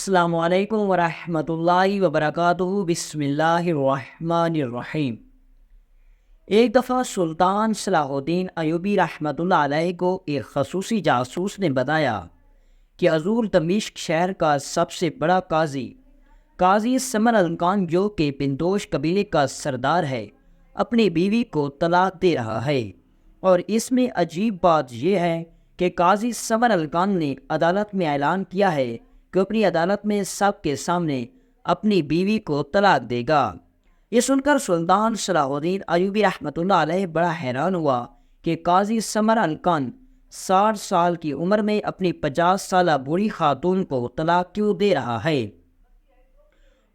السلام علیکم ورحمۃ اللہ وبرکاتہ۔ بسم اللہ الرحمن الرحیم۔ ایک دفعہ سلطان صلاح الدین ایوبی رحمۃ اللہ علیہ کو ایک خصوصی جاسوس نے بتایا کہ حضور دمشق شہر کا سب سے بڑا قاضی سمر الکان، جو کہ پندوش قبیلے کا سردار ہے، اپنی بیوی کو طلاق دے رہا ہے۔ اور اس میں عجیب بات یہ ہے کہ قاضی سمر الکان نے عدالت میں اعلان کیا ہے کہ اپنی عدالت میں سب کے سامنے اپنی بیوی کو طلاق دے گا۔ یہ سن کر سلطان صلاح الدین ایوبی رحمۃ اللہ علیہ بڑا حیران ہوا کہ قاضی سمر الکان 60 سال کی عمر میں اپنی 50 سالہ بوڑھی خاتون کو طلاق کیوں دے رہا ہے۔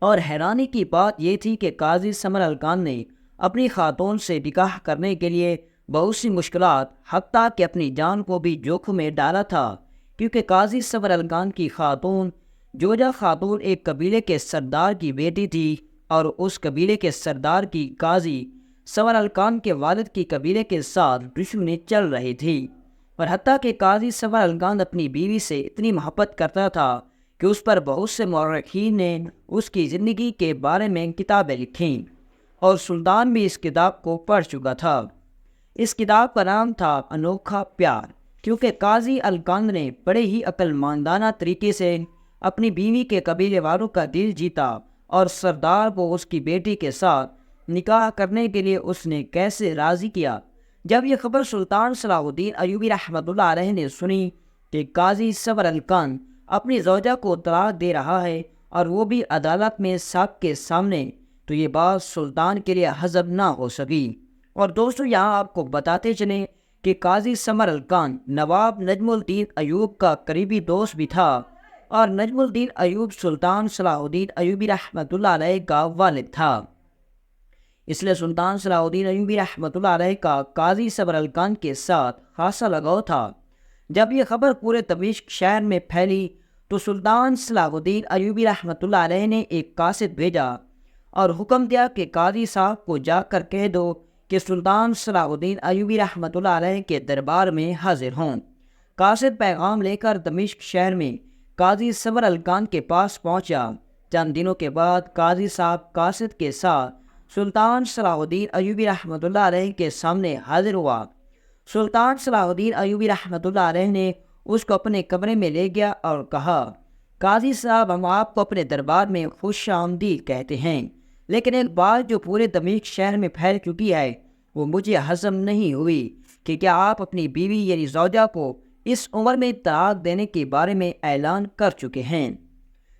اور حیرانی کی بات یہ تھی کہ قاضی سمر الکان نے اپنی خاتون سے نکاح کرنے کے لیے بہت سی مشکلات، حتیٰ کہ اپنی جان کو بھی جوخم میں ڈالا تھا، کیونکہ قاضی سمر الکان کی خاتون جوجا خاتون ایک قبیلے کے سردار کی بیٹی تھی، اور اس قبیلے کے سردار کی قاضی سمر الکان کے والد کی قبیلے کے ساتھ دشمنی چل رہی تھی۔ اور حتیٰ کہ قاضی سمر الکان اپنی بیوی سے اتنی محبت کرتا تھا کہ اس پر بہت سے مورخین نے اس کی زندگی کے بارے میں کتابیں لکھیں، اور سلطان بھی اس کتاب کو پڑھ چکا تھا۔ اس کتاب کا نام تھا انوکھا پیار، کیونکہ قاضی الکان نے بڑے ہی عقل مندانہ طریقے سے اپنی بیوی کے قبیلے والوں کا دل جیتا، اور سردار کو اس کی بیٹی کے ساتھ نکاح کرنے کے لیے اس نے کیسے راضی کیا۔ جب یہ خبر سلطان صلاح الدین ایوبی رحمۃ اللہ علیہ نے سنی کہ قاضی سمر الکان اپنی زوجہ کو طلاق دے رہا ہے، اور وہ بھی عدالت میں سب کے سامنے، تو یہ بات سلطان کے لیے ہضم نہ ہو سکی۔ اور دوستو، یہاں آپ کو بتاتے چلیں کہ قاضی سمر الکان نواب نجم الدین ایوب کا قریبی دوست بھی تھا، اور نجم الدین ایوب سلطان صلاح الدین ایوبی رحمۃ اللہ علیہ کا والد تھا۔ اس لیے سلطان صلاح الدین ایوبی رحمۃ اللہ علیہ کا قاضی سمر الکان کے ساتھ خاصا لگاؤ تھا۔ جب یہ خبر پورے دمشق شہر میں پھیلی تو سلطان صلاح الدین ایوبی رحمۃ اللہ علیہ نے ایک قاصد بھیجا اور حکم دیا کہ قاضی صاحب کو جا کر کہہ دو کہ سلطان صلاح الدین ایوبی رحمۃ اللہ علیہ کے دربار میں حاضر ہوں۔ قاصد پیغام لے کر دمشق شہر میں قاضی سمر الکان کے پاس پہنچا۔ چند دنوں کے بعد قاضی صاحب قاصد کے ساتھ سلطان صلاح الدین ایوبی رحمۃ اللہ علیہ کے سامنے حاضر ہوا۔ سلطان صلاح الدین ایوبی رحمۃ اللہ علیہ نے اس کو اپنے کمرے میں لے گیا اور کہا، قاضی صاحب، ہم آپ کو اپنے دربار میں خوش آمدید کہتے ہیں، لیکن ایک بات جو پورے دمشق شہر میں پھیل چکی ہے وہ مجھے ہضم نہیں ہوئی کہ کیا آپ اپنی بیوی یعنی زوجہ کو اس عمر میں طلاق دینے کے بارے میں اعلان کر چکے ہیں۔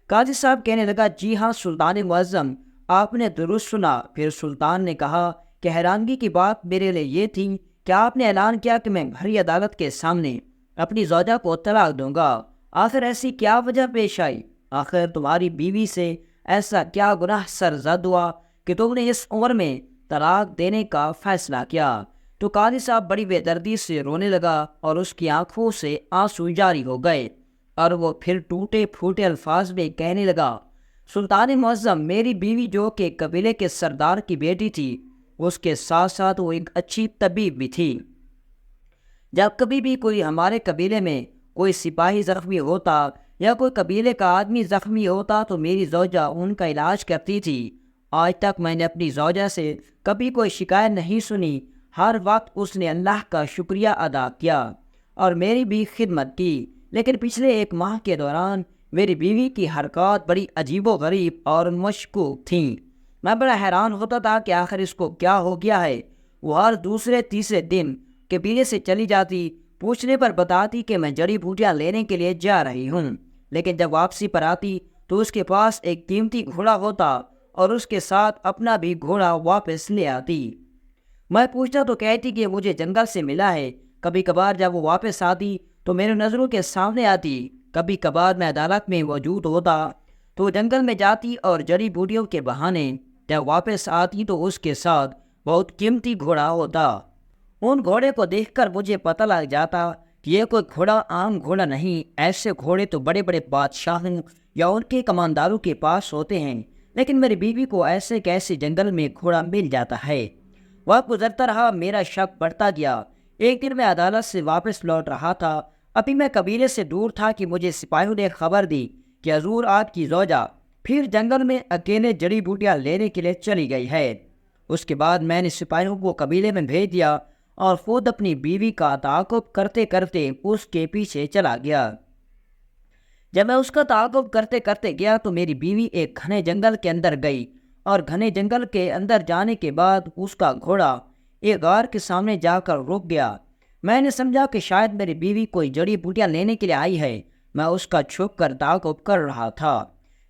قاضی صاحب کہنے لگا، جی ہاں سلطان معظم، آپ نے درست سنا۔ پھر سلطان نے کہا کہ حیرانگی کی بات میرے لیے یہ تھی کہ آپ نے اعلان کیا کہ میں بھری عدالت کے سامنے اپنی زوجہ کو طلاق دوں گا۔ آخر ایسی کیا وجہ پیش آئی؟ آخر تمہاری بیوی سے ایسا کیا گناہ سرزد ہوا کہ تم نے اس عمر میں طلاق دینے کا فیصلہ کیا؟ تو قاضی صاحب بڑی بے دردی سے رونے لگا، اور اس کی آنکھوں سے آنسو جاری ہو گئے، اور وہ پھر ٹوٹے پھوٹے الفاظ میں کہنے لگا، سلطان معظم، میری بیوی جو کہ قبیلے کے سردار کی بیٹی تھی، اس کے ساتھ ساتھ وہ ایک اچھی طبیب بھی تھی۔ جب کبھی بھی کوئی ہمارے قبیلے میں کوئی سپاہی زخمی ہوتا یا کوئی قبیلے کا آدمی زخمی ہوتا تو میری زوجہ ان کا علاج کرتی تھی۔ آج تک میں نے اپنی زوجہ سے کبھی کوئی شکایت نہیں سنی، ہر وقت اس نے اللہ کا شکریہ ادا کیا اور میری بھی خدمت کی۔ لیکن پچھلے 1 ماہ کے دوران میری بیوی کی حرکات بڑی عجیب و غریب اور مشکوک تھیں۔ میں بڑا حیران ہوتا تھا کہ آخر اس کو کیا ہو گیا ہے۔ وہ ہر دوسرے تیسرے دن قبیلے سے چلی جاتی، پوچھنے پر بتاتی کہ میں جڑی بوٹیاں لینے کے لیے جا رہی ہوں، لیکن جب واپسی پر آتی تو اس کے پاس ایک قیمتی گھوڑا ہوتا اور اس کے ساتھ اپنا بھی گھوڑا واپس لے آتی۔ میں پوچھتا تو کہتی کہ مجھے جنگل سے ملا ہے۔ کبھی کبھار جب وہ واپس آتی تو میرے نظروں کے سامنے آتی، کبھی کبھار میں عدالت میں موجود ہوتا تو وہ جنگل میں جاتی اور جڑی بوٹیوں کے بہانے جب واپس آتی تو اس کے ساتھ بہت قیمتی گھوڑا ہوتا۔ ان گھوڑے کو دیکھ کر مجھے پتہ لگ جاتا کہ یہ کوئی گھوڑا عام گھوڑا نہیں، ایسے گھوڑے تو بڑے بڑے بادشاہوں یا ان کے کمانداروں کے پاس ہوتے ہیں، لیکن میری بیوی کو ایسے کیسے جنگل میں گھوڑا مل جاتا ہے۔ وقت گزرتا رہا، میرا شک بڑھتا گیا۔ ایک دن میں عدالت سے واپس لوٹ رہا تھا، ابھی میں قبیلے سے دور تھا کہ مجھے سپاہیوں نے خبر دی کہ حضور آپ کی زوجہ پھر جنگل میں اکیلے جڑی بوٹیاں لینے کے لیے چلی گئی ہے۔ اس کے بعد میں نے سپاہیوں کو قبیلے میں بھیج دیا اور خود اپنی بیوی کا تعاقب کرتے کرتے اس کے پیچھے چلا گیا۔ جب میں اس کا تعاقب کرتے کرتے گیا تو میری بیوی ایک گھنے جنگل کے اندر گئی، اور گھنے جنگل کے اندر جانے کے بعد اس کا گھوڑا ایک غار کے سامنے جا کر رک گیا۔ میں نے سمجھا کہ شاید میری بیوی کوئی جڑی بوٹیاں لینے کے لیے آئی ہے۔ میں اس کا چھپ کر تعاقب کر رہا تھا۔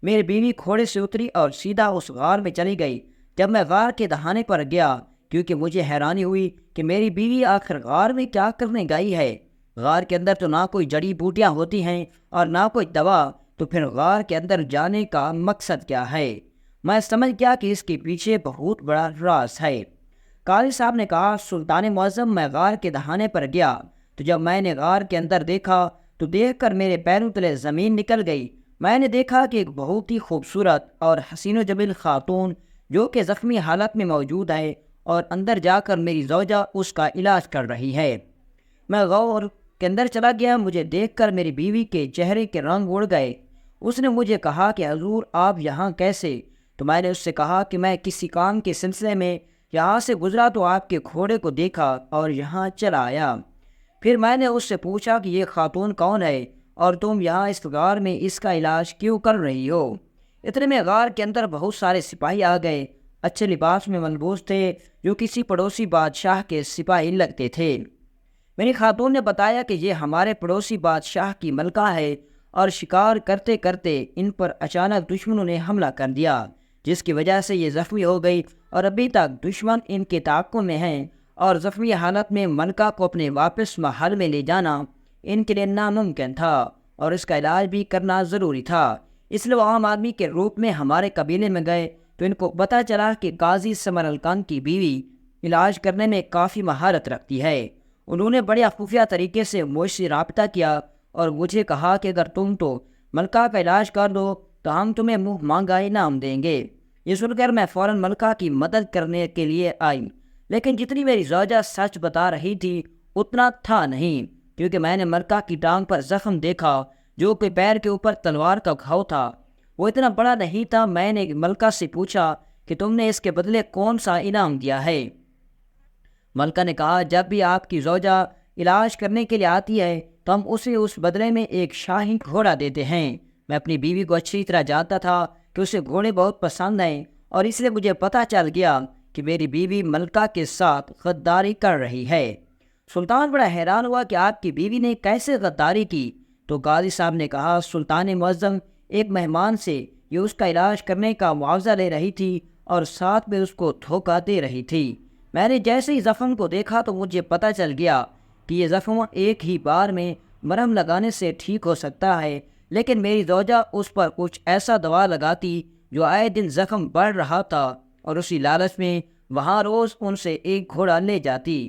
میری بیوی گھوڑے سے اتری اور سیدھا اس غار میں چلی گئی۔ جب میں غار کے دہانے پر گیا، کیونکہ مجھے حیرانی ہوئی کہ میری بیوی آخر غار میں کیا کرنے گئی ہے۔ غار کے اندر تو نہ کوئی جڑی بوٹیاں ہوتی ہیں اور نہ کوئی دوا، تو پھر غار کے اندر جانے کا مقصد کیا ہے؟ میں سمجھ گیا کہ اس کے پیچھے بہت بڑا راز ہے۔ قاضی صاحب نے کہا، سلطان معظم، میں غار کے دہانے پر گیا تو جب میں نے غار کے اندر دیکھا تو دیکھ کر میرے پیروں تلے زمین نکل گئی۔ میں نے دیکھا کہ ایک بہت ہی خوبصورت اور حسین و جمیل خاتون جو کہ زخمی حالت میں موجود ہے، اور اندر جا کر میری زوجہ اس کا علاج کر رہی ہے۔ میں غور کے اندر چلا گیا۔ مجھے دیکھ کر میری بیوی کے چہرے کے رنگ اڑ گئے۔ اس نے مجھے کہا کہ حضور آپ یہاں کیسے؟ تو میں نے اس سے کہا کہ میں کسی کام کے سلسلے میں یہاں سے گزرا تو آپ کے گھوڑے کو دیکھا اور یہاں چلا آیا۔ پھر میں نے اس سے پوچھا کہ یہ خاتون کون ہے اور تم یہاں اس غار میں اس کا علاج کیوں کر رہی ہو؟ اتنے میں غار کے اندر بہت سارے سپاہی آ گئے، اچھے لباس میں ملبوس تھے، جو کسی پڑوسی بادشاہ کے سپاہی لگتے تھے۔ میری خاتون نے بتایا کہ یہ ہمارے پڑوسی بادشاہ کی ملکہ ہے، اور شکار کرتے کرتے ان پر اچانک دشمنوں نے حملہ کر دیا، جس کی وجہ سے یہ زخمی ہو گئی، اور ابھی تک دشمن ان کے تعاقب میں ہیں، اور زخمی حالت میں ملکہ کو اپنے واپس محل میں لے جانا ان کے لیے ناممکن تھا، اور اس کا علاج بھی کرنا ضروری تھا۔ اس لیے وہ عام آدمی کے روپ میں ہمارے قبیلے میں گئے تو ان کو پتہ چلا کہ قاضی سمر الکان کی بیوی علاج کرنے میں کافی مہارت رکھتی ہے۔ انہوں نے بڑے خفیہ طریقے سے مجھ سے رابطہ کیا اور مجھے کہا کہ اگر تم تو ملکہ کا علاج کر دو تو ہم تمہیں منہ مانگا انعام دیں گے۔ یہ سن کر میں فوراً ملکہ کی مدد کرنے کے لیے آئی، لیکن جتنی میری زوجہ سچ بتا رہی تھی اتنا تھا نہیں، کیونکہ میں نے ملکہ کی ٹانگ پر زخم دیکھا جو کہ پیر کے اوپر تلوار کا گھاؤ تھا۔ وہ اتنا بڑا نہیں تھا۔ میں نے ملکہ سے پوچھا کہ تم نے اس کے بدلے کون سا انعام دیا ہے؟ ملکہ نے کہا، جب بھی آپ کی زوجہ علاج کرنے کے لیے آتی ہے تو ہم اسے اس بدلے میں ایک شاہی گھوڑا دیتے ہیں۔ میں اپنی بیوی کو اچھی طرح جانتا تھا کہ اسے گھوڑے بہت پسند ہیں، اور اس لیے مجھے پتہ چل گیا کہ میری بیوی ملکہ کے ساتھ غداری کر رہی ہے۔ سلطان بڑا حیران ہوا کہ آپ کی بیوی نے کیسے غداری کی؟ تو قاضی صاحب نے کہا، سلطان معظم ایک مہمان سے یہ اس کا علاج کرنے کا معاوضہ لے رہی تھی اور ساتھ میں اس کو دھوکہ دے رہی تھی۔ میں نے جیسے ہی زخم کو دیکھا تو مجھے پتہ چل گیا کہ یہ زخم ایک ہی بار میں مرہم لگانے سے ٹھیک ہو سکتا ہے، لیکن میری زوجہ اس پر کچھ ایسا دوا لگاتی جو آئے دن زخم بڑھ رہا تھا، اور اسی لالچ میں وہاں روز ان سے ایک گھوڑا لے جاتی۔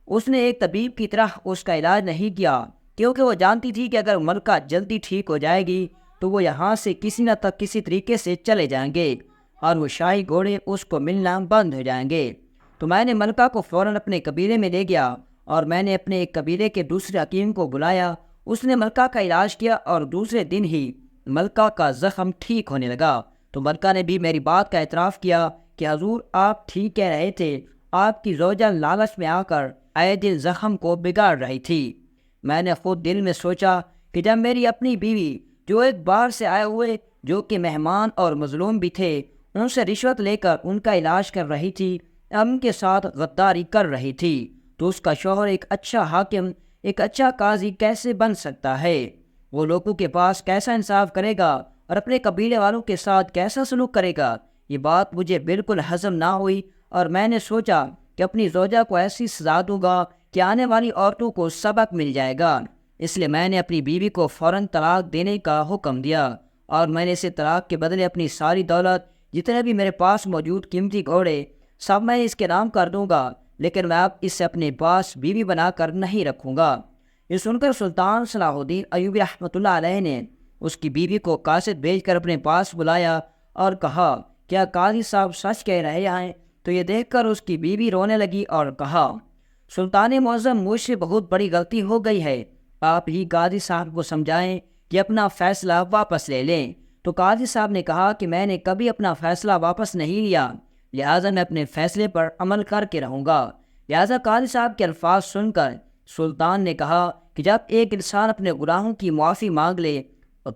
اس نے ایک طبیب کی طرح اس کا علاج نہیں کیا، کیونکہ وہ جانتی تھی کہ اگر ملکہ جلدی ٹھیک ہو جائے گی تو وہ یہاں سے کسی نہ کسی طریقے سے چلے جائیں گے، اور وہ شاہی گھوڑے اس کو ملنا بند ہو جائیں گے۔ تو میں نے ملکہ کو فوراً اپنے قبیلے میں لے گیا، اور میں نے اپنے ایک قبیلے کے دوسرے حکیم کو بلایا۔ اس نے ملکہ کا علاج کیا، اور دوسرے دن ہی ملکہ کا زخم ٹھیک ہونے لگا۔ تو ملکہ نے بھی میری بات کا اعتراف کیا کہ حضور آپ ٹھیک کہہ رہے تھے، آپ کی زوجہ لالچ میں آ کر آئے دن زخم کو بگاڑ رہی تھی۔ میں نے خود دل میں سوچا کہ جب میری اپنی بیوی جو ایک بار سے آئے ہوئے جو کہ مہمان اور مظلوم بھی تھے ان سے رشوت لے کر ان کا علاج کر رہی تھی، ان کے ساتھ غداری کر رہی تھی، تو اس کا شوہر ایک اچھا حاکم، ایک اچھا قاضی کیسے بن سکتا ہے؟ وہ لوگوں کے پاس کیسا انصاف کرے گا اور اپنے قبیلے والوں کے ساتھ کیسا سلوک کرے گا؟ یہ بات مجھے بالکل ہضم نہ ہوئی، اور میں نے سوچا کہ اپنی زوجہ کو ایسی سزا دوں گا کہ آنے والی عورتوں کو سبق مل جائے گا۔ اس لیے میں نے اپنی بیوی کو فوراً طلاق دینے کا حکم دیا، اور میں نے اسے طلاق کے بدلے اپنی ساری دولت، جتنے بھی میرے پاس موجود قیمتی گھوڑے، سب میں اس کے نام کر دوں گا، لیکن میں اب اسے اپنے پاس بیوی بنا کر نہیں رکھوں گا۔ یہ سن کر سلطان صلاح الدین ایوبی رحمۃ اللہ علیہ نے اس کی بیوی کو قاصد بھیج کر اپنے پاس بلایا اور کہا، کیا قاضی صاحب سچ کہہ رہے ہیں؟ تو یہ دیکھ کر اس کی بیوی رونے لگی اور کہا، سلطان معظم مجھ سے بہت بڑی غلطی ہو گئی ہے، آپ ہی قاضی صاحب کو سمجھائیں کہ اپنا فیصلہ واپس لے لیں، تو قاضی صاحب نے کہا کہ میں نے کبھی اپنا فیصلہ واپس نہیں لیا، لہٰذا میں اپنے فیصلے پر عمل کر کے رہوں گا۔ لہٰذا قاضی صاحب کے الفاظ سن کر سلطان نے کہا کہ جب ایک انسان اپنے گناہوں کی معافی مانگ لے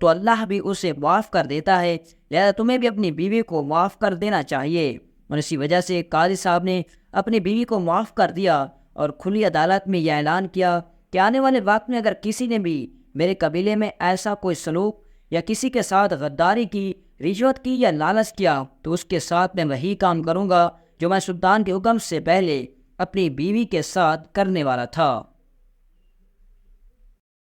تو اللہ بھی اسے معاف کر دیتا ہے، لہٰذا تمہیں بھی اپنی بیوی کو معاف کر دینا چاہیے۔ اور اسی وجہ سے قاضی صاحب نے اپنی بیوی کو معاف کر دیا اور کھلی عدالت میں یہ اعلان کیا کہ آنے والے وقت میں اگر کسی نے بھی میرے قبیلے میں ایسا کوئی سلوک یا کسی کے ساتھ غداری کی، رشوت کی یا لالچ کیا تو اس کے ساتھ میں وہی کام کروں گا جو میں سلطان کے حکم سے پہلے اپنی بیوی کے ساتھ کرنے والا تھا۔